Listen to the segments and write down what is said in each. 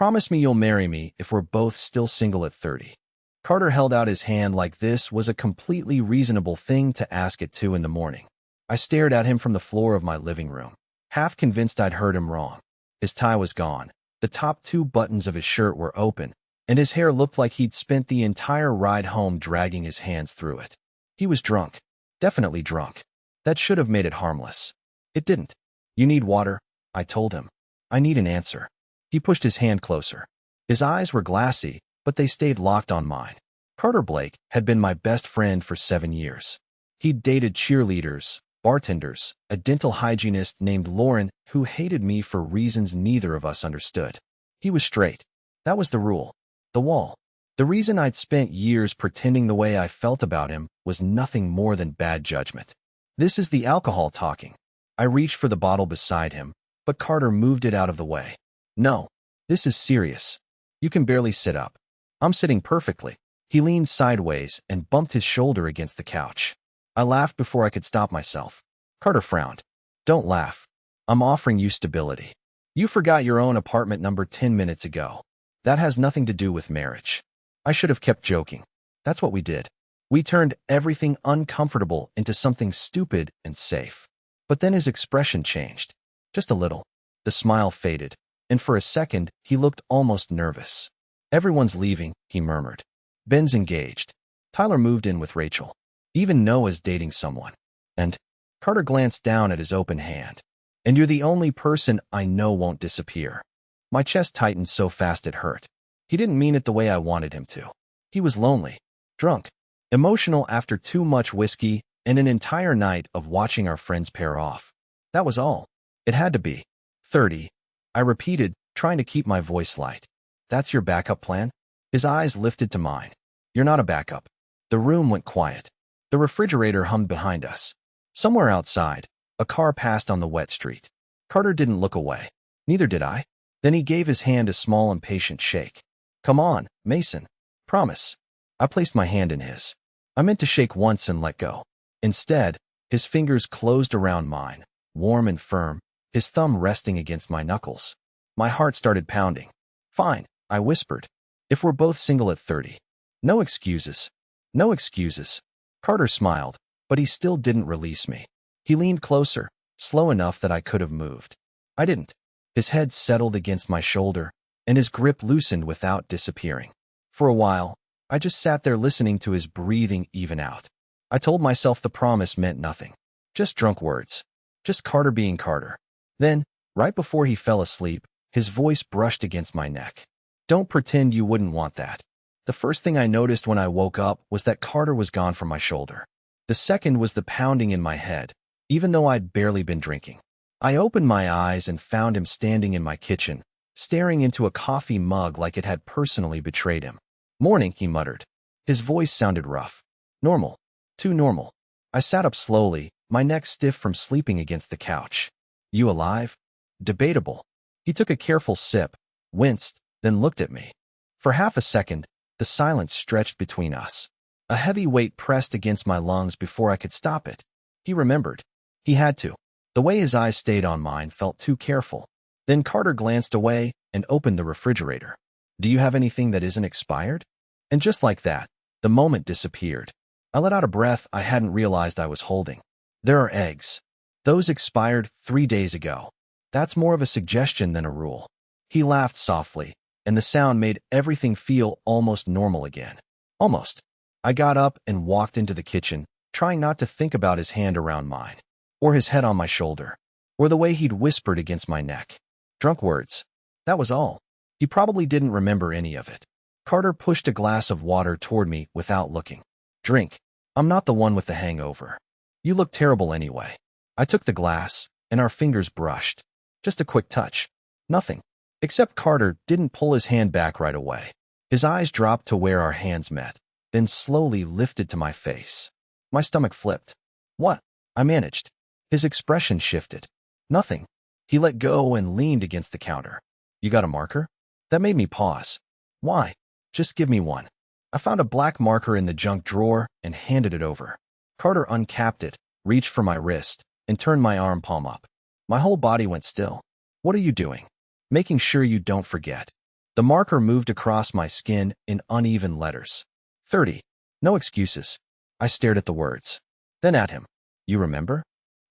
Promise me you'll marry me if we're both still single at 30. Carter held out his hand like this was a completely reasonable thing to ask at 2 in the morning. I stared at him from the floor of my living room, half convinced I'd heard him wrong. His tie was gone. The top 2 buttons of his shirt were open, and his hair looked like he'd spent the entire ride home dragging his hands through it. He was drunk. Definitely drunk. That should have made it harmless. It didn't. You need water? I told him. I need an answer. He pushed his hand closer. His eyes were glassy, but they stayed locked on mine. Carter Blake had been my best friend for 7 years. He'd dated cheerleaders, bartenders, a dental hygienist named Lauren who hated me for reasons neither of us understood. He was straight. That was the rule. The wall. The reason I'd spent years pretending the way I felt about him was nothing more than bad judgment. This is the alcohol talking. I reached for the bottle beside him, but Carter moved it out of the way. No, this is serious. You can barely sit up. I'm sitting perfectly. He leaned sideways and bumped his shoulder against the couch. I laughed before I could stop myself. Carter frowned. Don't laugh. I'm offering you stability. You forgot your own apartment number 10 minutes ago. That has nothing to do with marriage. I should have kept joking. That's what we did. We turned everything uncomfortable into something stupid and safe. But then his expression changed. Just a little. The smile faded, and for a second, he looked almost nervous. Everyone's leaving, he murmured. Ben's engaged. Tyler moved in with Rachel. Even Noah's dating someone. And Carter glanced down at his open hand. And you're the only person I know won't disappear. My chest tightened so fast it hurt. He didn't mean it the way I wanted him to. He was lonely, drunk, emotional after too much whiskey and an entire night of watching our friends pair off. That was all. It had to be. 30. I repeated, trying to keep my voice light. That's your backup plan? His eyes lifted to mine. You're not a backup. The room went quiet. The refrigerator hummed behind us. Somewhere outside, a car passed on the wet street. Carter didn't look away. Neither did I. Then he gave his hand a small, impatient shake. Come on, Mason. Promise. I placed my hand in his. I meant to shake once and let go. Instead, his fingers closed around mine, warm and firm, his thumb resting against my knuckles. My heart started pounding. Fine, I whispered. If we're both single at 30. No excuses. No excuses. Carter smiled, but he still didn't release me. He leaned closer, slow enough that I could have moved. I didn't. His head settled against my shoulder, and his grip loosened without disappearing. For a while, I just sat there listening to his breathing even out. I told myself the promise meant nothing. Just drunk words. Just Carter being Carter. Then, right before he fell asleep, his voice brushed against my neck. Don't pretend you wouldn't want that. The first thing I noticed when I woke up was that Carter was gone from my shoulder. The second was the pounding in my head, even though I'd barely been drinking. I opened my eyes and found him standing in my kitchen, staring into a coffee mug like it had personally betrayed him. Morning, he muttered. His voice sounded rough. Normal. Too normal. I sat up slowly, my neck stiff from sleeping against the couch. You alive? Debatable. He took a careful sip, winced, then looked at me. For half a second, the silence stretched between us. A heavy weight pressed against my lungs before I could stop it. He remembered. He had to. The way his eyes stayed on mine felt too careful. Then Carter glanced away and opened the refrigerator. Do you have anything that isn't expired? And just like that, the moment disappeared. I let out a breath I hadn't realized I was holding. There are eggs. Those expired 3 days ago. That's more of a suggestion than a rule. He laughed softly, and the sound made everything feel almost normal again. Almost. I got up and walked into the kitchen, trying not to think about his hand around mine, or his head on my shoulder, or the way he'd whispered against my neck. Drunk words. That was all. He probably didn't remember any of it. Carter pushed a glass of water toward me without looking. Drink. I'm not the one with the hangover. You look terrible anyway. I took the glass, and our fingers brushed. Just a quick touch. Nothing. Except Carter didn't pull his hand back right away. His eyes dropped to where our hands met, then slowly lifted to my face. My stomach flipped. What? I managed. His expression shifted. Nothing. He let go and leaned against the counter. You got a marker? That made me pause. Why? Just give me one. I found a black marker in the junk drawer and handed it over. Carter uncapped it, reached for my wrist, and turned my arm palm up. My whole body went still. What are you doing? Making sure you don't forget. The marker moved across my skin in uneven letters. 30. No excuses. I stared at the words. Then at him. You remember?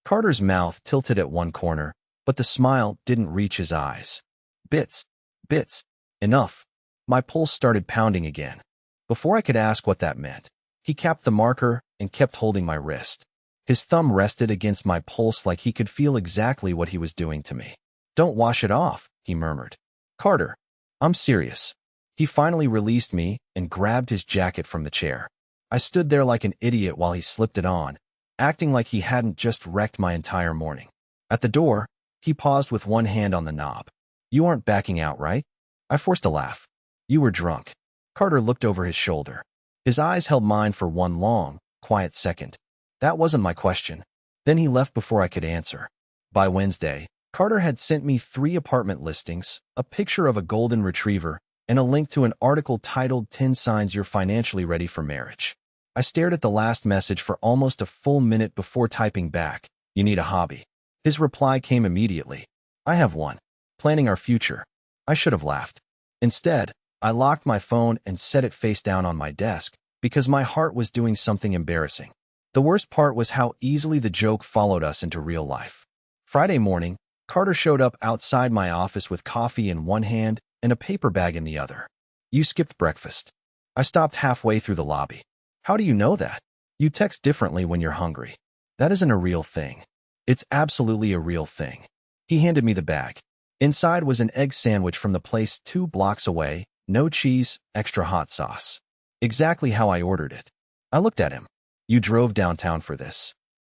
Carter's mouth tilted at one corner, but the smile didn't reach his eyes. Bits. Bits. Enough. My pulse started pounding again. Before I could ask what that meant, he capped the marker and kept holding my wrist. His thumb rested against my pulse like he could feel exactly what he was doing to me. Don't wash it off, he murmured. Carter, I'm serious. He finally released me and grabbed his jacket from the chair. I stood there like an idiot while he slipped it on, acting like he hadn't just wrecked my entire morning. At the door, he paused with one hand on the knob. You aren't backing out, right? I forced a laugh. You were drunk. Carter looked over his shoulder. His eyes held mine for one long, quiet second. That wasn't my question. Then he left before I could answer. By Wednesday, Carter had sent me 3 apartment listings, a picture of a golden retriever, and a link to an article titled 10 Signs You're Financially Ready for Marriage. I stared at the last message for almost a full minute before typing back, You need a hobby. His reply came immediately. I have one. Planning our future. I should have laughed. Instead, I locked my phone and set it face down on my desk because my heart was doing something embarrassing. The worst part was how easily the joke followed us into real life. Friday morning, Carter showed up outside my office with coffee in one hand and a paper bag in the other. You skipped breakfast. I stopped halfway through the lobby. How do you know that? You text differently when you're hungry. That isn't a real thing. It's absolutely a real thing. He handed me the bag. Inside was an egg sandwich from the place 2 blocks away, no cheese, extra hot sauce. Exactly how I ordered it. I looked at him. You drove downtown for this.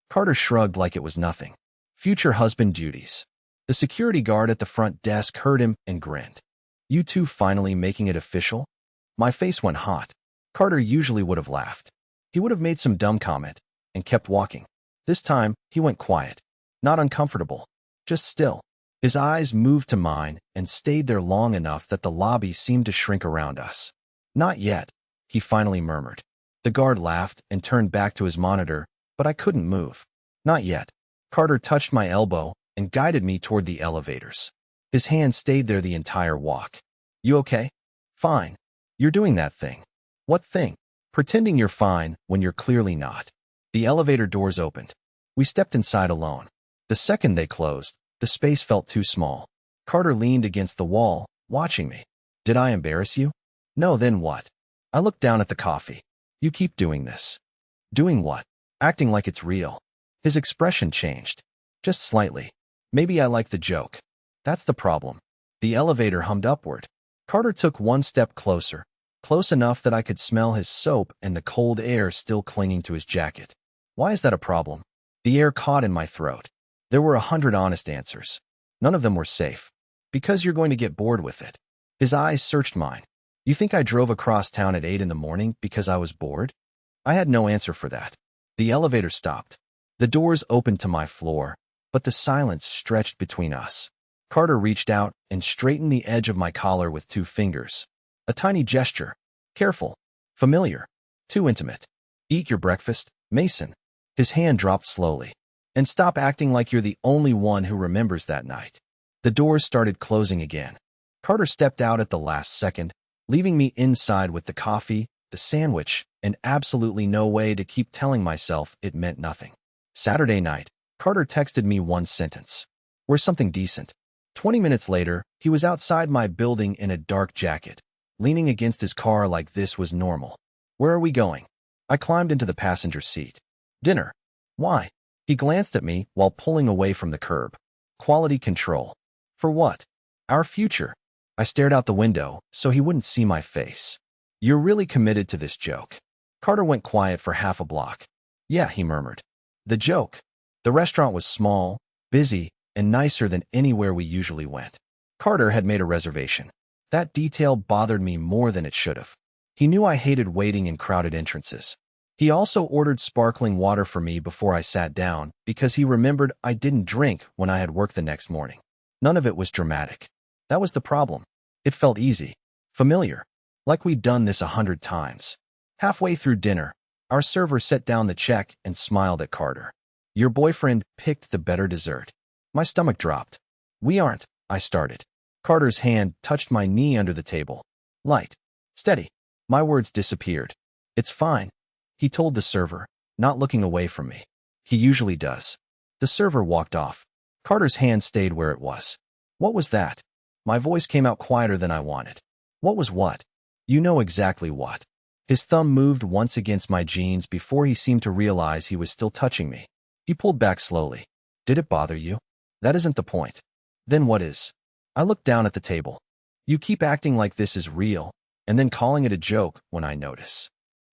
Carter shrugged like it was nothing. Future husband duties. The security guard at the front desk heard him and grinned. You two finally making it official? My face went hot. Carter usually would have laughed. He would have made some dumb comment and kept walking. This time, he went quiet. Not uncomfortable. Just still. His eyes moved to mine and stayed there long enough that the lobby seemed to shrink around us. Not yet, he finally murmured. The guard laughed and turned back to his monitor, but I couldn't move. Not yet. Carter touched my elbow and guided me toward the elevators. His hand stayed there the entire walk. You okay? Fine. You're doing that thing. What thing? Pretending you're fine when you're clearly not. The elevator doors opened. We stepped inside alone. The second they closed, the space felt too small. Carter leaned against the wall, watching me. Did I embarrass you? No, then what? I looked down at the coffee. You keep doing this. Doing what? Acting like it's real. His expression changed. Just slightly. Maybe I like the joke. That's the problem. The elevator hummed upward. Carter took one step closer, close enough that I could smell his soap and the cold air still clinging to his jacket. Why is that a problem? The air caught in my throat. There were 100 honest answers. None of them were safe. Because you're going to get bored with it. His eyes searched mine. You think I drove across town at 8 in the morning because I was bored? I had no answer for that. The elevator stopped. The doors opened to my floor, but the silence stretched between us. Carter reached out and straightened the edge of my collar with 2 fingers. A tiny gesture. Careful. Familiar. Too intimate. Eat your breakfast, Mason. His hand dropped slowly. And stop acting like you're the only one who remembers that night. The doors started closing again. Carter stepped out at the last second, leaving me inside with the coffee, the sandwich, and absolutely no way to keep telling myself it meant nothing. Saturday night, Carter texted me one sentence. Where's something decent? 20 minutes later, he was outside my building in a dark jacket, leaning against his car like this was normal. Where are we going? I climbed into the passenger seat. Dinner. Why? He glanced at me while pulling away from the curb. Quality control. For what? Our future. I stared out the window so he wouldn't see my face. You're really committed to this joke. Carter went quiet for half a block. Yeah, he murmured. The joke. The restaurant was small, busy, and nicer than anywhere we usually went. Carter had made a reservation. That detail bothered me more than it should have. He knew I hated waiting in crowded entrances. He also ordered sparkling water for me before I sat down because he remembered I didn't drink when I had work the next morning. None of it was dramatic. That was the problem. It felt easy, familiar, like we'd done this 100 times. Halfway through dinner, our server set down the check and smiled at Carter. Your boyfriend picked the better dessert. My stomach dropped. We aren't, I started. Carter's hand touched my knee under the table. Light. Steady. My words disappeared. It's fine, he told the server, not looking away from me. He usually does. The server walked off. Carter's hand stayed where it was. What was that? My voice came out quieter than I wanted. What was what? You know exactly what. His thumb moved once against my jeans before he seemed to realize he was still touching me. He pulled back slowly. Did it bother you? That isn't the point. Then what is? I looked down at the table. You keep acting like this is real, and then calling it a joke when I notice.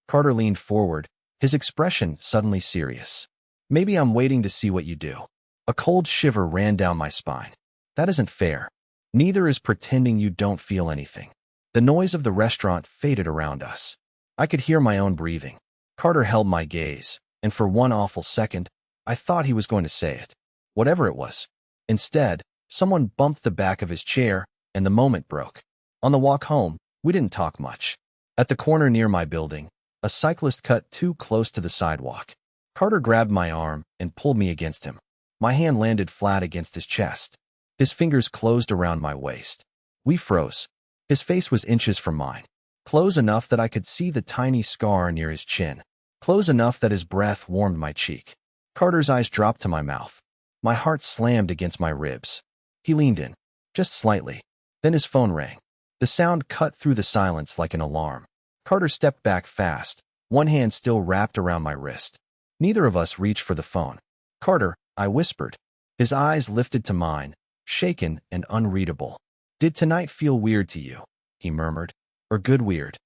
Carter leaned forward, his expression suddenly serious. Maybe I'm waiting to see what you do. A cold shiver ran down my spine. That isn't fair. Neither is pretending you don't feel anything. The noise of the restaurant faded around us. I could hear my own breathing. Carter held my gaze, and for one awful second, I thought he was going to say it. Whatever it was. Instead, someone bumped the back of his chair, and the moment broke. On the walk home, we didn't talk much. At the corner near my building, a cyclist cut too close to the sidewalk. Carter grabbed my arm and pulled me against him. My hand landed flat against his chest. His fingers closed around my waist. We froze. His face was inches from mine. Close enough that I could see the tiny scar near his chin. Close enough that his breath warmed my cheek. Carter's eyes dropped to my mouth. My heart slammed against my ribs. He leaned in, just slightly. Then his phone rang. The sound cut through the silence like an alarm. Carter stepped back fast, one hand still wrapped around my wrist. Neither of us reached for the phone. Carter, I whispered. His eyes lifted to mine, shaken and unreadable. Did tonight feel weird to you? He murmured. Or good weird?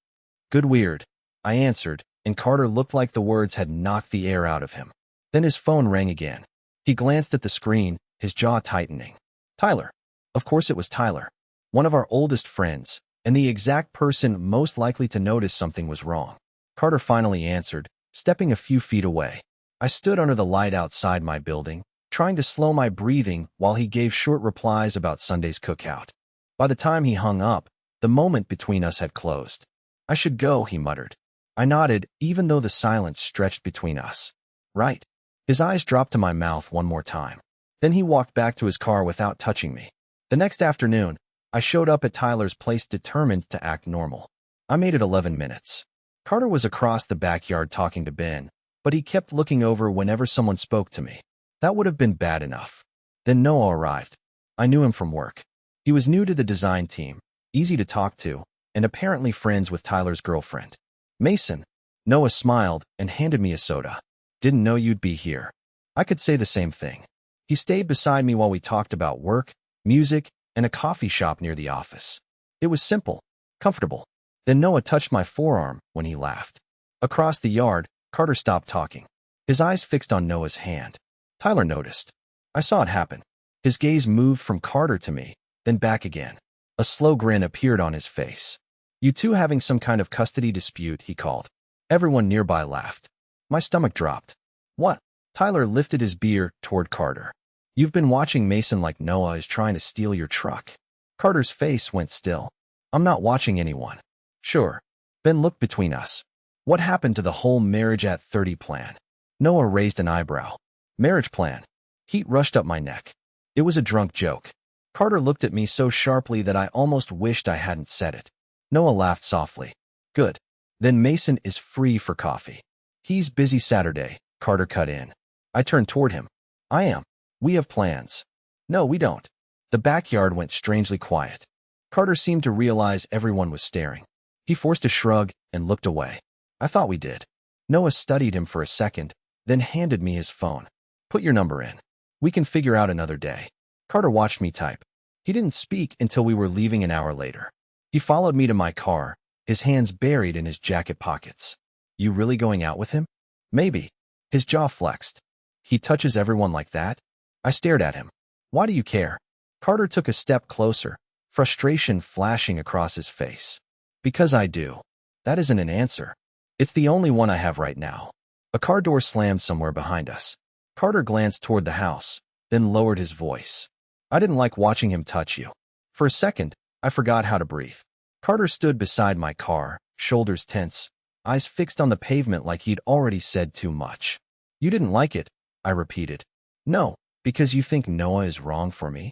Good weird, I answered, and Carter looked like the words had knocked the air out of him. Then his phone rang again. He glanced at the screen, his jaw tightening. Tyler. Of course it was Tyler. One of our oldest friends, and the exact person most likely to notice something was wrong. Carter finally answered, stepping a few feet away. I stood under the light outside my building, trying to slow my breathing while he gave short replies about Sunday's cookout. By the time he hung up, the moment between us had closed. I should go, he muttered. I nodded, even though the silence stretched between us. Right. His eyes dropped to my mouth one more time. Then he walked back to his car without touching me. The next afternoon, I showed up at Tyler's place determined to act normal. I made it 11 minutes. Carter was across the backyard talking to Ben, but he kept looking over whenever someone spoke to me. That would have been bad enough. Then Noah arrived. I knew him from work. He was new to the design team, easy to talk to, and apparently friends with Tyler's girlfriend. Mason. Noah smiled and handed me a soda. Didn't know you'd be here. I could say the same thing. He stayed beside me while we talked about work, music, and a coffee shop near the office. It was simple, comfortable. Then Noah touched my forearm when he laughed. Across the yard, Carter stopped talking. His eyes fixed on Noah's hand. Tyler noticed. I saw it happen. His gaze moved from Carter to me, then back again. A slow grin appeared on his face. You two having some kind of custody dispute, he called. Everyone nearby laughed. My stomach dropped. What? Tyler lifted his beer toward Carter. You've been watching Mason like Noah is trying to steal your truck. Carter's face went still. I'm not watching anyone. Sure. Ben looked between us. What happened to the whole marriage at 30 plan? Noah raised an eyebrow. Marriage plan. Heat rushed up my neck. It was a drunk joke. Carter looked at me so sharply that I almost wished I hadn't said it. Noah laughed softly. Good. Then Mason is free for coffee. He's busy Saturday, Carter cut in. I turned toward him. I am. We have plans. No, we don't. The backyard went strangely quiet. Carter seemed to realize everyone was staring. He forced a shrug and looked away. I thought we did. Noah studied him for a second, then handed me his phone. Put your number in. We can figure out another day. Carter watched me type. He didn't speak until we were leaving an hour later. He followed me to my car, his hands buried in his jacket pockets. You really going out with him? Maybe. His jaw flexed. He touches everyone like that? I stared at him. Why do you care? Carter took a step closer, frustration flashing across his face. Because I do. That isn't an answer. It's the only one I have right now. A car door slammed somewhere behind us. Carter glanced toward the house, then lowered his voice. I didn't like watching him touch you. For a second, I forgot how to breathe. Carter stood beside my car, shoulders tense, eyes fixed on the pavement like he'd already said too much. You didn't like it, I repeated. No, because you think Noah is wrong for me?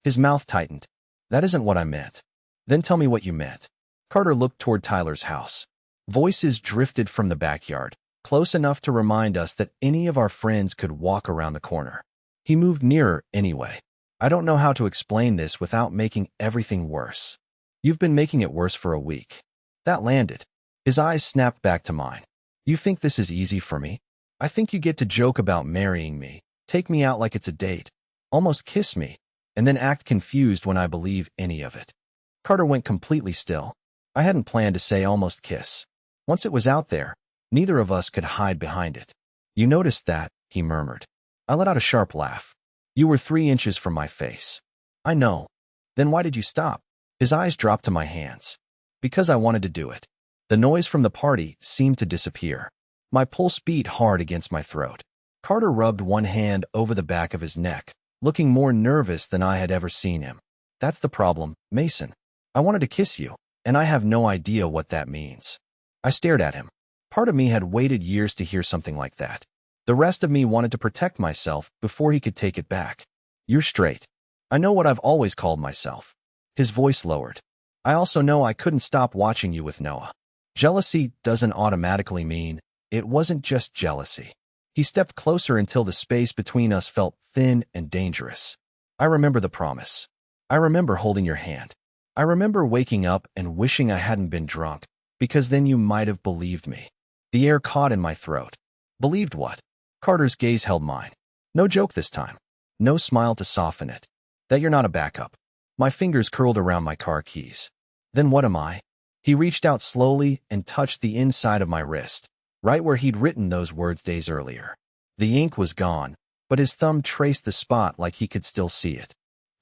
His mouth tightened. That isn't what I meant. Then tell me what you meant. Carter looked toward Tyler's house. Voices drifted from the backyard, close enough to remind us that any of our friends could walk around the corner. He moved nearer anyway. I don't know how to explain this without making everything worse. You've been making it worse for a week. That landed. His eyes snapped back to mine. You think this is easy for me? I think you get to joke about marrying me, take me out like it's a date, almost kiss me, and then act confused when I believe any of it. Carter went completely still. I hadn't planned to say almost kiss. Once it was out there, neither of us could hide behind it. You noticed that, he murmured. I let out a sharp laugh. You were 3 inches from my face. I know. Then why did you stop? His eyes dropped to my hands. Because I wanted to do it. The noise from the party seemed to disappear. My pulse beat hard against my throat. Carter rubbed one hand over the back of his neck, looking more nervous than I had ever seen him. That's the problem, Mason. I wanted to kiss you, and I have no idea what that means. I stared at him. Part of me had waited years to hear something like that. The rest of me wanted to protect myself before he could take it back. You're straight. I know what I've always called myself. His voice lowered. I also know I couldn't stop watching you with Noah. Jealousy doesn't automatically mean it wasn't just jealousy. He stepped closer until the space between us felt thin and dangerous. I remember the promise. I remember holding your hand. I remember waking up and wishing I hadn't been drunk, because then you might have believed me. The air caught in my throat. Believed what? Carter's gaze held mine. No joke this time. No smile to soften it. That you're not a backup. My fingers curled around my car keys. Then what am I? He reached out slowly and touched the inside of my wrist, right where he'd written those words days earlier. The ink was gone, but his thumb traced the spot like he could still see it.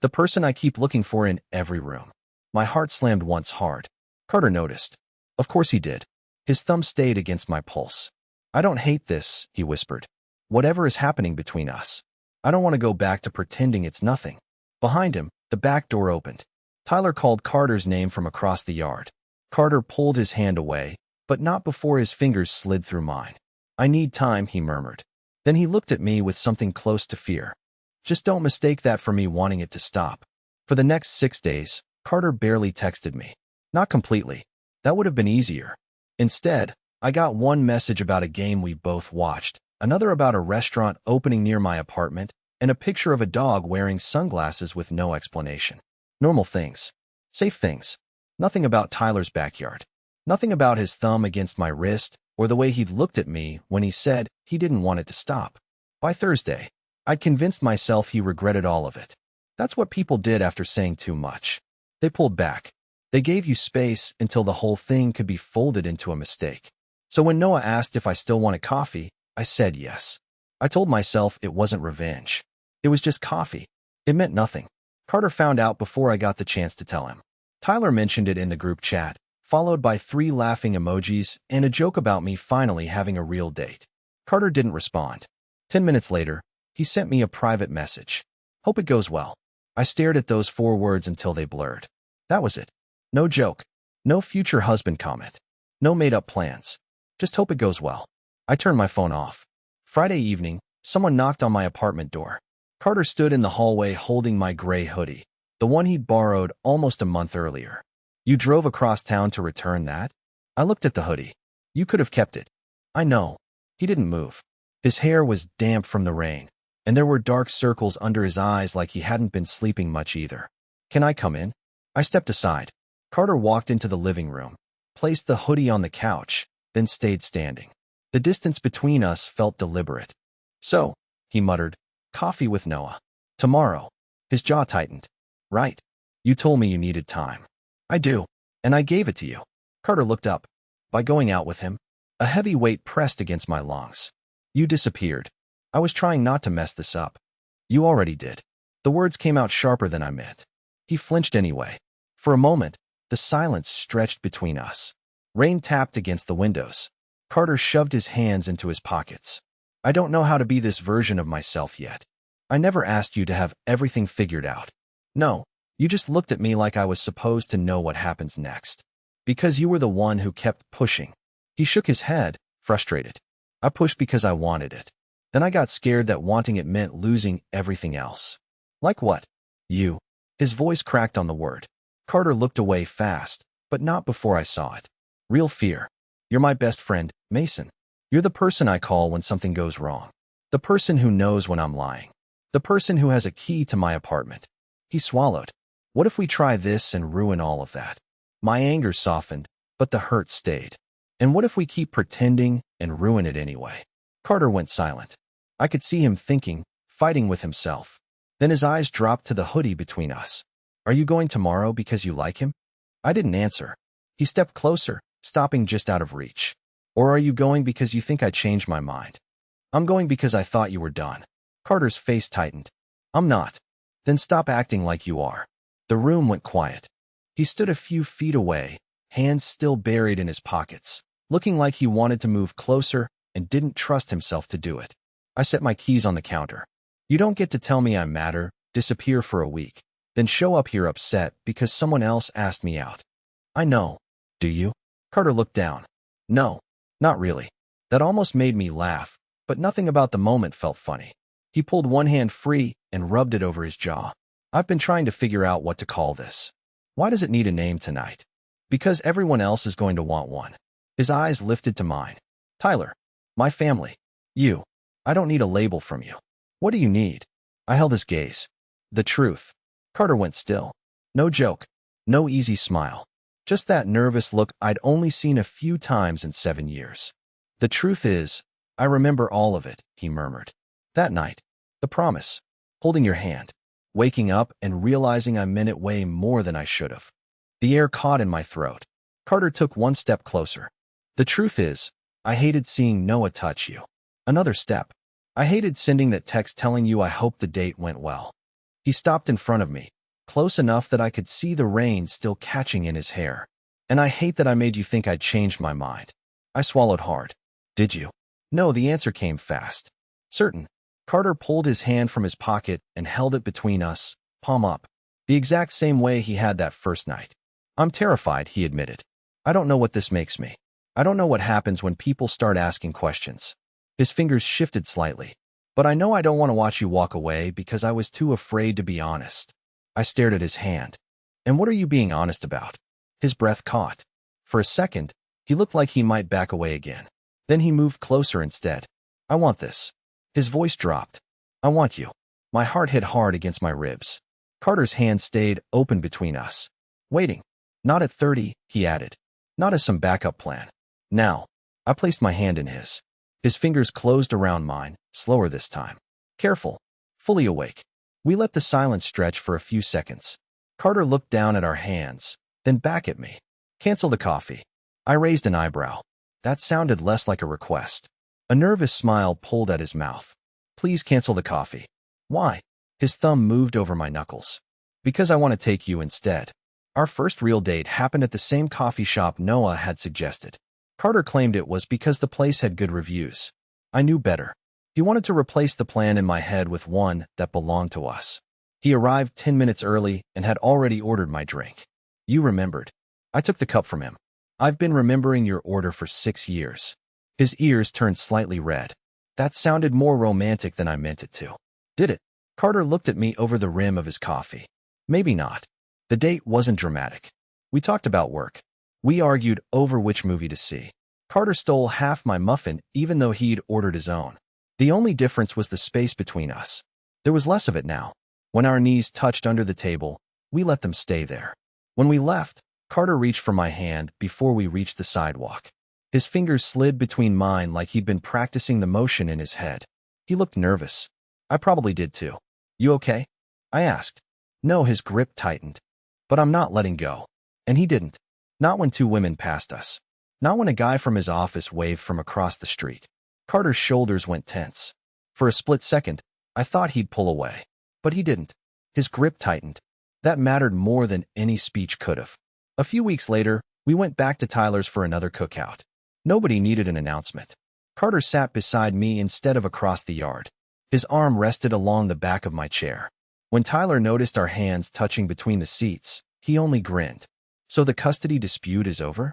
The person I keep looking for in every room. My heart slammed once hard. Carter noticed. Of course he did. His thumb stayed against my pulse. I don't hate this, he whispered. Whatever is happening between us. I don't want to go back to pretending it's nothing. Behind him, the back door opened. Tyler called Carter's name from across the yard. Carter pulled his hand away, but not before his fingers slid through mine. I need time, he murmured. Then he looked at me with something close to fear. Just don't mistake that for me wanting it to stop. For the next 6 days, Carter barely texted me. Not completely. That would have been easier. Instead, I got one message about a game we both watched, another about a restaurant opening near my apartment, and a picture of a dog wearing sunglasses with no explanation. Normal things. Safe things. Nothing about Tyler's backyard. Nothing about his thumb against my wrist or the way he'd looked at me when he said he didn't want it to stop. By Thursday, I'd convinced myself he regretted all of it. That's what people did after saying too much. They pulled back. They gave you space until the whole thing could be folded into a mistake. So when Noah asked if I still wanted coffee, I said yes. I told myself it wasn't revenge. It was just coffee. It meant nothing. Carter found out before I got the chance to tell him. Tyler mentioned it in the group chat, followed by 3 laughing emojis and a joke about me finally having a real date. Carter didn't respond. 10 minutes later, he sent me a private message. Hope it goes well. I stared at those 4 words until they blurred. That was it. No joke. No future husband comment. No made-up plans. Just hope it goes well. I turned my phone off. Friday evening, someone knocked on my apartment door. Carter stood in the hallway holding my gray hoodie, the one he'd borrowed almost a month earlier. You drove across town to return that? I looked at the hoodie. You could have kept it. I know. He didn't move. His hair was damp from the rain, and there were dark circles under his eyes like he hadn't been sleeping much either. Can I come in? I stepped aside. Carter walked into the living room, placed the hoodie on the couch, then stayed standing. The distance between us felt deliberate. So, he muttered, coffee with Noah. Tomorrow. His jaw tightened. Right. You told me you needed time. I do. And I gave it to you. Carter looked up. By going out with him, a heavy weight pressed against my lungs. You disappeared. I was trying not to mess this up. You already did. The words came out sharper than I meant. He flinched anyway. For a moment, the silence stretched between us. Rain tapped against the windows. Carter shoved his hands into his pockets. I don't know how to be this version of myself yet. I never asked you to have everything figured out. No, you just looked at me like I was supposed to know what happens next. Because you were the one who kept pushing. He shook his head, frustrated. I pushed because I wanted it. Then I got scared that wanting it meant losing everything else. Like what? You. His voice cracked on the word. Carter looked away fast, but not before I saw it. Real fear. You're my best friend, Mason. You're the person I call when something goes wrong. The person who knows when I'm lying. The person who has a key to my apartment. He swallowed. What if we try this and ruin all of that? My anger softened, but the hurt stayed. And what if we keep pretending and ruin it anyway? Carter went silent. I could see him thinking, fighting with himself. Then his eyes dropped to the hoodie between us. Are you going tomorrow because you like him? I didn't answer. He stepped closer, stopping just out of reach. Or are you going because you think I changed my mind? I'm going because I thought you were done. Carter's face tightened. I'm not. Then stop acting like you are. The room went quiet. He stood a few feet away, hands still buried in his pockets, looking like he wanted to move closer and didn't trust himself to do it. I set my keys on the counter. You don't get to tell me I matter, disappear for a week, then show up here upset because someone else asked me out. I know. Do you? Carter looked down. No, not really. That almost made me laugh, but nothing about the moment felt funny. He pulled one hand free and rubbed it over his jaw. I've been trying to figure out what to call this. Why does it need a name tonight? Because everyone else is going to want one. His eyes lifted to mine. Tyler. My family. You. I don't need a label from you. What do you need? I held his gaze. The truth. Carter went still. No joke. No easy smile. Just that nervous look I'd only seen a few times in 7 years. The truth is, I remember all of it, he murmured. That night. The promise. Holding your hand. Waking up and realizing I meant it way more than I should have. The air caught in my throat. Carter took one step closer. The truth is, I hated seeing Noah touch you. Another step. I hated sending that text telling you I hoped the date went well. He stopped in front of me, close enough that I could see the rain still catching in his hair. And I hate that I made you think I'd changed my mind. I swallowed hard. Did you? No, the answer came fast. Certain. Carter pulled his hand from his pocket and held it between us, palm up, the exact same way he had that first night. I'm terrified, he admitted. I don't know what this makes me. I don't know what happens when people start asking questions. His fingers shifted slightly. But I know I don't want to watch you walk away because I was too afraid to be honest. I stared at his hand. And what are you being honest about? His breath caught. For a second, he looked like he might back away again. Then he moved closer instead. I want this. His voice dropped. I want you. My heart hit hard against my ribs. Carter's hand stayed open between us. Waiting. Not at 30, he added. Not as some backup plan. Now. I placed my hand in his. His fingers closed around mine, slower this time. Careful. Fully awake. We let the silence stretch for a few seconds. Carter looked down at our hands, then back at me. Cancel the coffee. I raised an eyebrow. That sounded less like a request. A nervous smile pulled at his mouth. Please cancel the coffee. Why? His thumb moved over my knuckles. Because I want to take you instead. Our first real date happened at the same coffee shop Noah had suggested. Carter claimed it was because the place had good reviews. I knew better. He wanted to replace the plan in my head with one that belonged to us. He arrived 10 minutes early and had already ordered my drink. You remembered. I took the cup from him. I've been remembering your order for 6 years. His ears turned slightly red. That sounded more romantic than I meant it to. Did it? Carter looked at me over the rim of his coffee. Maybe not. The date wasn't dramatic. We talked about work. We argued over which movie to see. Carter stole half my muffin even though he'd ordered his own. The only difference was the space between us. There was less of it now. When our knees touched under the table, we let them stay there. When we left, Carter reached for my hand before we reached the sidewalk. His fingers slid between mine like he'd been practicing the motion in his head. He looked nervous. I probably did too. You okay? I asked. No, his grip tightened. But I'm not letting go. And he didn't. Not when 2 women passed us. Not when a guy from his office waved from across the street. Carter's shoulders went tense. For a split second, I thought he'd pull away. But he didn't. His grip tightened. That mattered more than any speech could have. A few weeks later, we went back to Tyler's for another cookout. Nobody needed an announcement. Carter sat beside me instead of across the yard. His arm rested along the back of my chair. When Tyler noticed our hands touching between the seats, he only grinned. So the custody dispute is over?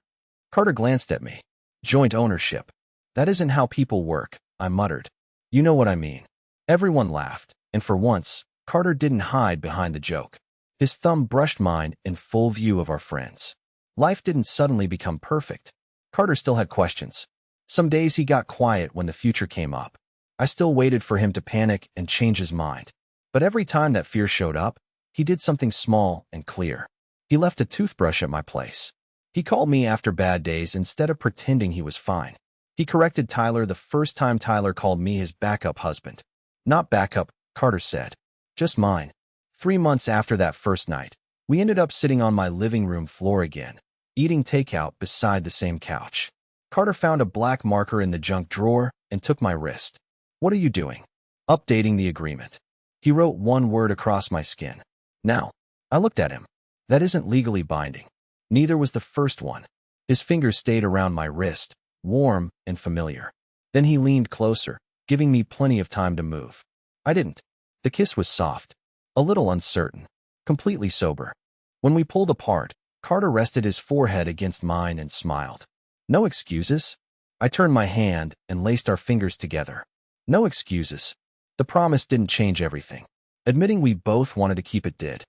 Carter glanced at me. Joint ownership. That isn't how people work, I muttered. You know what I mean. Everyone laughed, and for once, Carter didn't hide behind the joke. His thumb brushed mine in full view of our friends. Life didn't suddenly become perfect. Carter still had questions. Some days he got quiet when the future came up. I still waited for him to panic and change his mind. But every time that fear showed up, he did something small and clear. He left a toothbrush at my place. He called me after bad days instead of pretending he was fine. He corrected Tyler the first time Tyler called me his backup husband. Not backup, Carter said. Just mine. 3 months after that first night, we ended up sitting on my living room floor again, eating takeout beside the same couch. Carter found a black marker in the junk drawer and took my wrist. "What are you doing?" "Updating the agreement." He wrote one word across my skin. "Now." I looked at him. That isn't legally binding. Neither was the first one. His fingers stayed around my wrist, warm and familiar. Then he leaned closer, giving me plenty of time to move. I didn't. The kiss was soft, a little uncertain, completely sober. When we pulled apart, Carter rested his forehead against mine and smiled. "No excuses?" I turned my hand and laced our fingers together. "No excuses." The promise didn't change everything. Admitting we both wanted to keep it did.